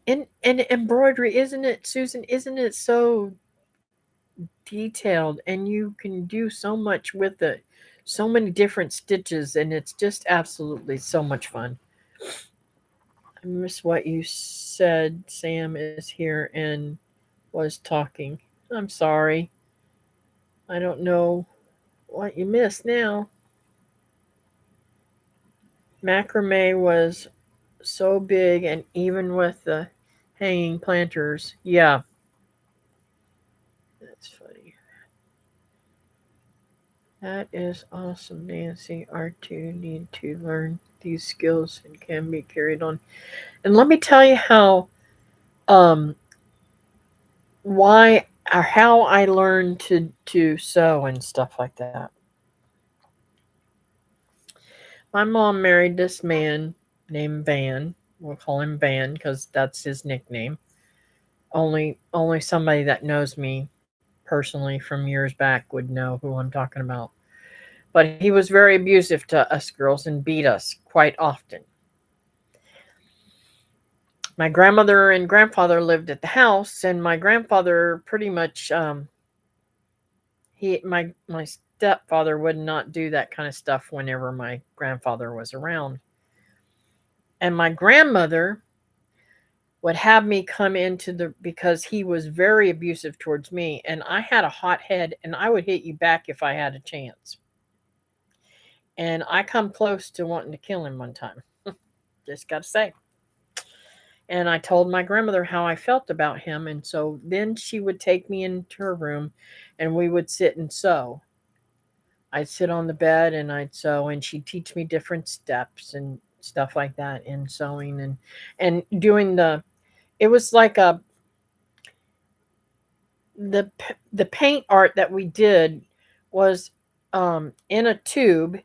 and embroidery, isn't it, Susan? Isn't it so detailed, and you can do so much with it, so many different stitches, and it's just absolutely so much fun. I miss what you said. Sam is here and was talking. I'm sorry. I don't know what you missed now. Macrame was so big, and even with the hanging planters, yeah, that's funny. That is awesome, Nancy. R2 need to learn these skills and can be carried on. And let me tell you um why or how I learned to sew and stuff like that. My mom married this man named Van. We'll call him Van because that's his nickname. Only somebody that knows me personally from years back would know who I'm talking about. But he was very abusive to us girls and beat us quite often. My grandmother and grandfather lived at the house, and my grandfather pretty much my stepfather would not do that kind of stuff whenever my grandfather was around. And my grandmother would have me come into the because he was very abusive towards me, and I had a hot head and I would hit you back if I had a chance. And I come close to wanting to kill him one time. Just got to say. And I told my grandmother how I felt about him, and so then she would take me into her room and we would sit and sew. I'd sit on the bed and I'd sew, and she'd teach me different steps and stuff like that in sewing and doing the. It was like the paint art that we did was in a tube,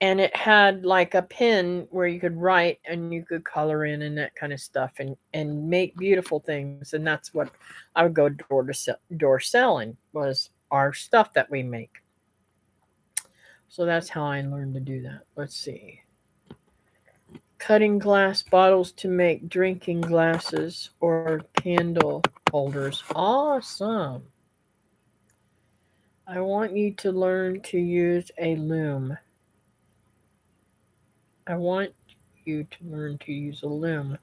and it had like a pen where you could write and you could color in and that kind of stuff and make beautiful things, and that's what I would go door selling was our stuff that we make. So that's how I learned to do that. Let's see. Cutting glass bottles to make drinking glasses or candle holders. Awesome. I want you to learn to use a loom. I want you to learn to use a loom.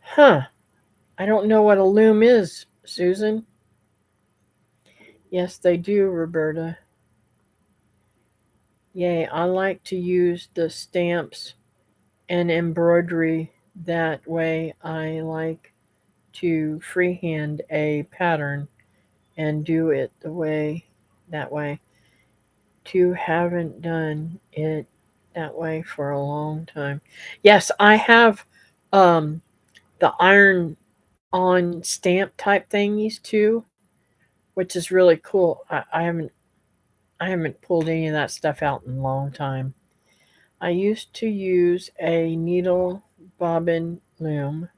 Huh. I don't know what a loom is, Susan. Yes, they do, Roberta. Yay, I like to use the stamps and embroidery that way. I like to freehand a pattern and do it the way that way. To haven't done it that way for a long time. Yes, I have um the iron on stamp type thingies too, which is really cool. I haven't pulled any of that stuff out in a long time. I used to use a needle bobbin loom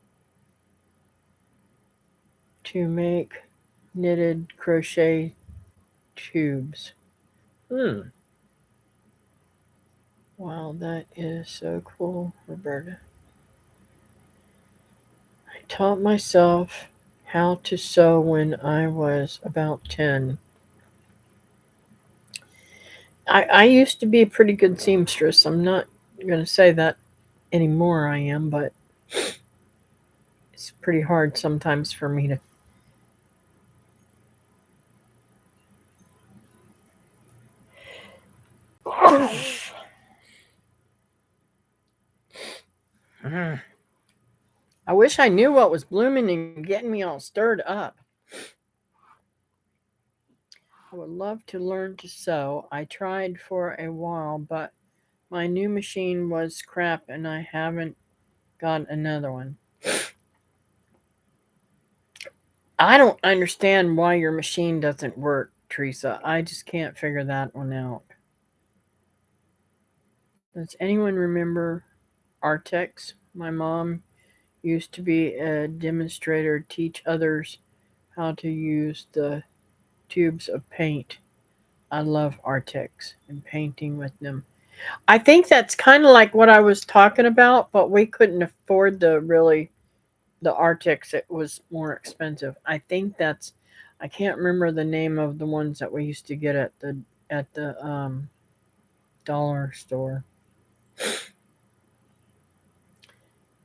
to make knitted crochet tubes. Hmm. Wow, that is so cool, Roberta. I taught myself how to sew when I was about 10. I used to be a pretty good seamstress. I'm not going to say that anymore, I am, but it's pretty hard sometimes for me to. I wish I knew what was blooming and getting me all stirred up. I would love to learn to sew. I tried for a while, but my new machine was crap and I haven't got another one. I don't understand why your machine doesn't work, Teresa. I just can't figure that one out. Does anyone remember Artex? My mom used to be a demonstrator, teach others how to use the tubes of paint. I love Artex and painting with them. I think that's kind of like what I was talking about, but we couldn't afford the Arctics. It was more expensive. I think that's I can't remember the name of the ones that we used to get at the dollar store.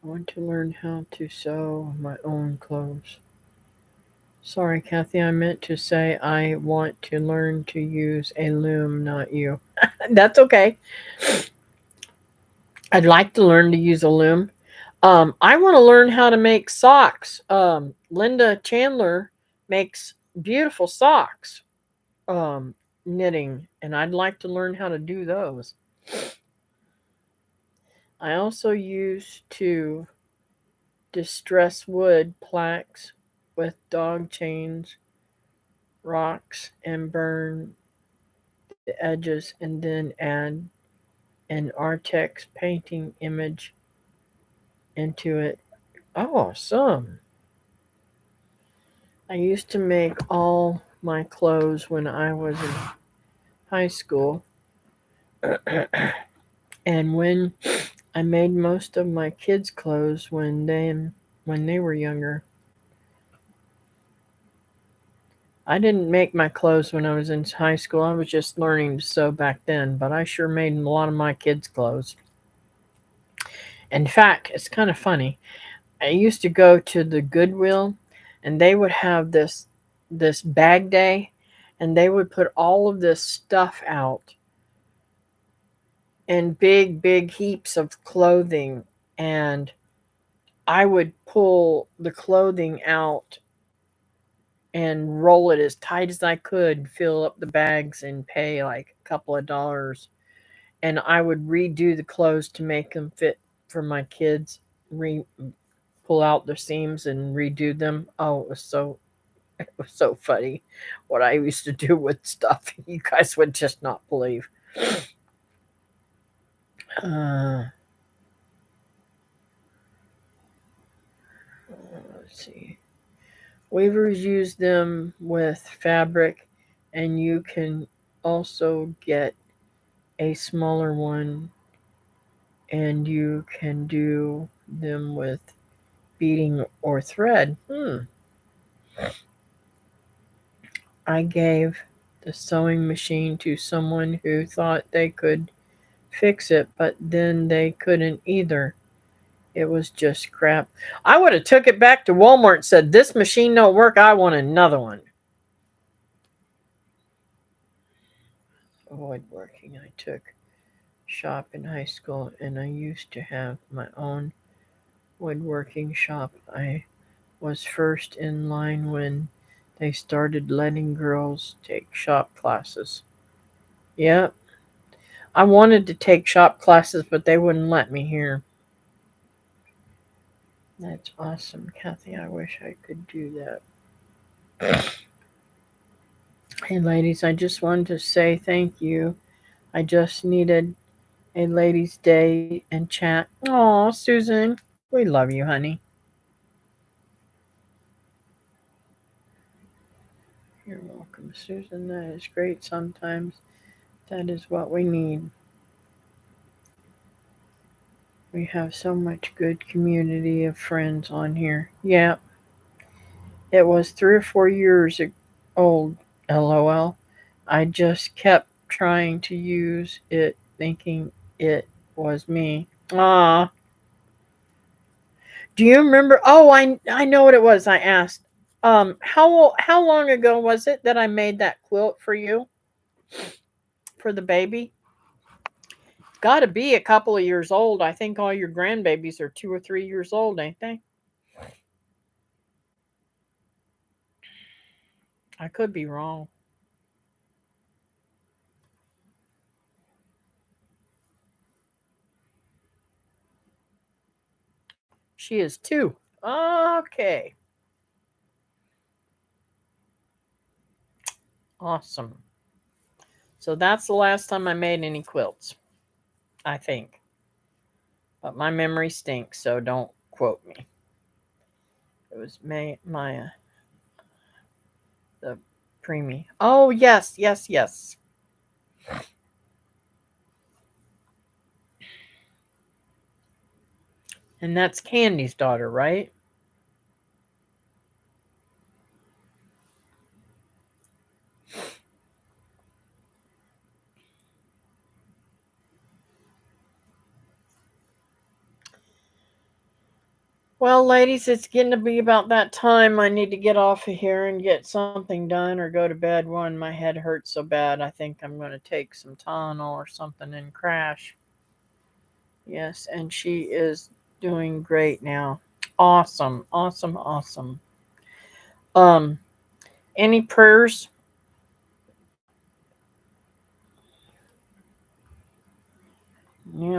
I want to learn how to sew my own clothes. Sorry, Kathy, I meant to say I want to learn to use a loom, not you. That's okay. I'd like to learn to use a loom. I want to learn how to make socks. Linda Chandler makes beautiful socks. Um, knitting, and I'd like to learn how to do those. I also used to distress wood plaques with dog chains, rocks, and burn the edges, and then add an Artex painting image into it. Awesome! I used to make all my clothes when I was in high school, and when I made most of my kids' clothes when they were younger. I didn't make my clothes when I was in high school. I was just learning to sew back then, but I sure made a lot of my kids' clothes. In fact, it's kind of funny. I used to go to the Goodwill, and they would have this bag day, and they would put all of this stuff out in big heaps of clothing, and I would pull the clothing out and roll it as tight as I could, fill up the bags and pay like a couple of dollars. And I would redo the clothes to make them fit for my kids, pull out the seams and redo them. Oh, it was so funny what I used to do with stuff. You guys would just not believe. Uh, let's see. Weavers use them with fabric, and you can also get a smaller one, and you can do them with beading or thread. I gave the sewing machine to someone who thought they could fix it, but then they couldn't either. It was just crap. I would have took it back to Walmart and said, "This machine don't work. I want another one." Woodworking. I took shop in high school, and I used to have my own woodworking shop. I was first in line when they started letting girls take shop classes. Yeah, I wanted to take shop classes, but they wouldn't let me here. That's awesome, Kathy. I wish I could do that. Hey, ladies, I just wanted to say thank you. I just needed a ladies' day and chat. Aw, Susan, we love you, honey. You're welcome, Susan. That is great sometimes. That is what we need. We have so much good community of friends on here. Yeah, it was 3 or 4 years old, lol. I just kept trying to use it, thinking it was me. Ah, do you remember? Oh, I know what it was. I asked. How long ago was it that I made that quilt for you for the baby? Got to be a couple of years old. I think all your grandbabies are 2 or 3 years old, ain't they? I could be wrong. She is two. Okay. Awesome. So that's the last time I made any quilts, I think. But my memory stinks, so don't quote me. It was Maya, the preemie. Oh, yes, yes, yes. And that's Candy's daughter, right? Well, ladies, it's getting to be about that time. I need to get off of here and get something done or go to bed. One, my head hurts so bad. I think I'm going to take some Tylenol or something and crash. Yes, and she is doing great now. Awesome, awesome, awesome. Um, any prayers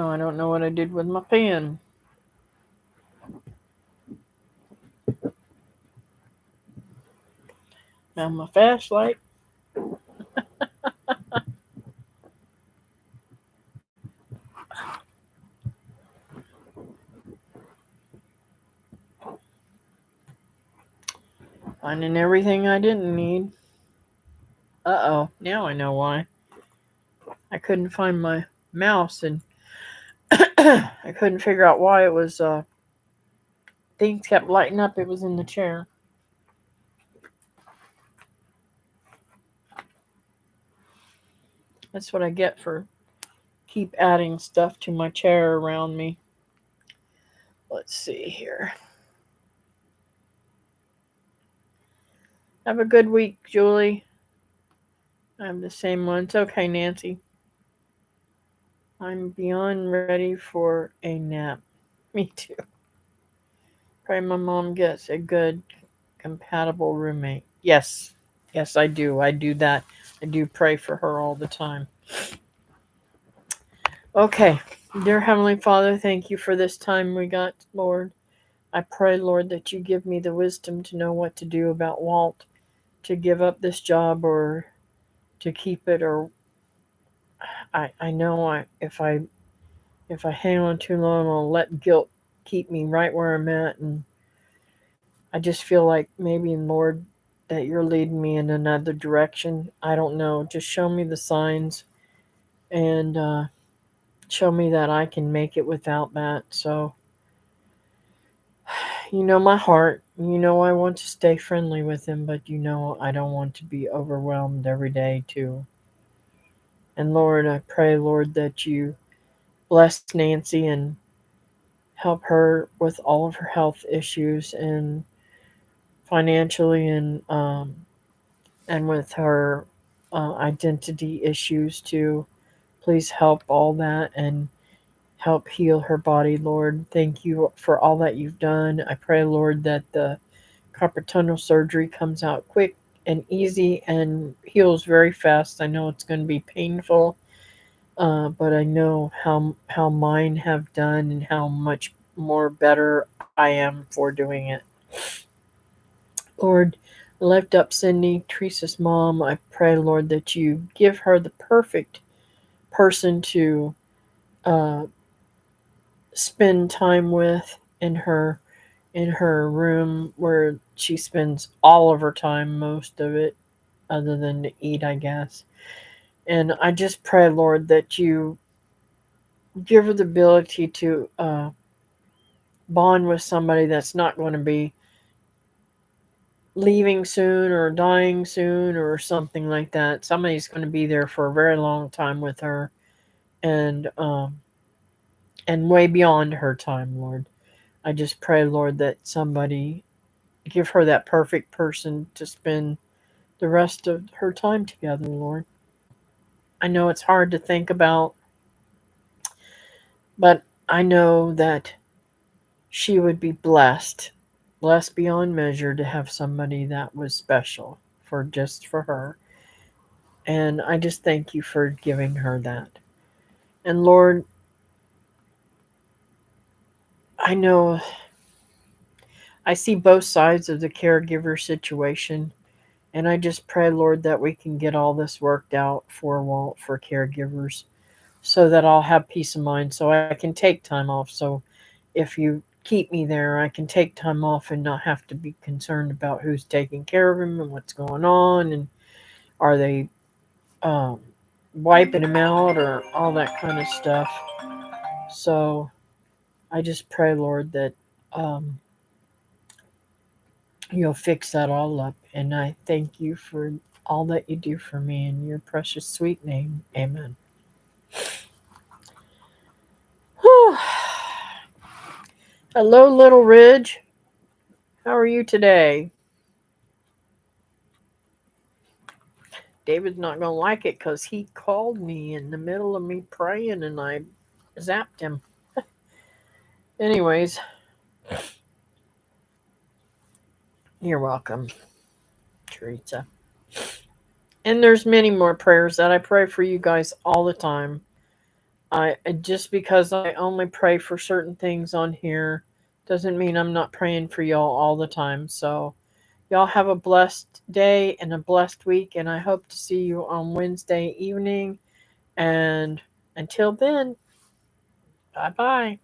Now I don't know what I did with my pen. Now my flashlight. Finding everything I didn't need. Uh-oh, now I know why. I couldn't find my mouse and I couldn't figure out why it was things kept lighting up. It was in the chair. That's what I get for keep adding stuff to my chair around me. Let's see here. Have a good week, Julie. I have the same one. It's okay, Nancy. I'm beyond ready for a nap. Me too. Pray my mom gets a good, compatible roommate. Yes. Yes, I do. I do that. I do pray for her all the time. Okay. Dear Heavenly Father, thank you for this time we got, Lord. I pray, Lord, that you give me the wisdom to know what to do about Walt, to give up this job or to keep it, or I know if I hang on too long, I'll let guilt keep me right where I'm at, and I just feel like maybe, Lord, that you're leading me in another direction. I don't know. Just show me the signs and show me that I can make it without that. So, you know my heart. You know I want to stay friendly with him, but you know I don't want to be overwhelmed every day, too. And Lord, I pray, Lord, that you bless Nancy and help her with all of her health issues and financially and with her identity issues too. Please help all that and help heal her body, Lord. Thank you for all that you've done. I pray, Lord, that the carpal tunnel surgery comes out quick and easy and heals very fast. I know it's going to be painful, but I know how mine have done and how much more better I am for doing it. Lord, lift up Cindy, Teresa's mom. I pray, Lord, that you give her the perfect person to uh, spend time with in her room where she spends all of her time, most of it, other than to eat, I guess. And I just pray, Lord, that you give her the ability to bond with somebody that's not going to be leaving soon or dying soon or something like that. Somebody's going to be there for a very long time with her and way beyond her time, Lord. I just pray, Lord, that somebody give her that perfect person to spend the rest of her time together, Lord. I know it's hard to think about, but I know that she would be blessed beyond measure to have somebody that was special for just for her. And I just thank you for giving her that. And Lord, I know I see both sides of the caregiver situation. And I just pray, Lord, that we can get all this worked out for Walt, for caregivers, so that I'll have peace of mind, so I can take time off. So if you keep me there, I can take time off and not have to be concerned about who's taking care of him and what's going on and are they um, wiping him out or all that kind of stuff. So I just pray, Lord, that um, you'll fix that all up. And I thank you for all that you do for me in your precious sweet name. Amen. Hello, Little Ridge. How are you today? David's not going to like it because he called me in the middle of me praying and I zapped him. Anyways, you're welcome, Teresa. And there's many more prayers that I pray for you guys all the time. I just because I only pray for certain things on here doesn't mean I'm not praying for y'all all the time. So y'all have a blessed day and a blessed week, and I hope to see you on Wednesday evening. And until then, bye bye.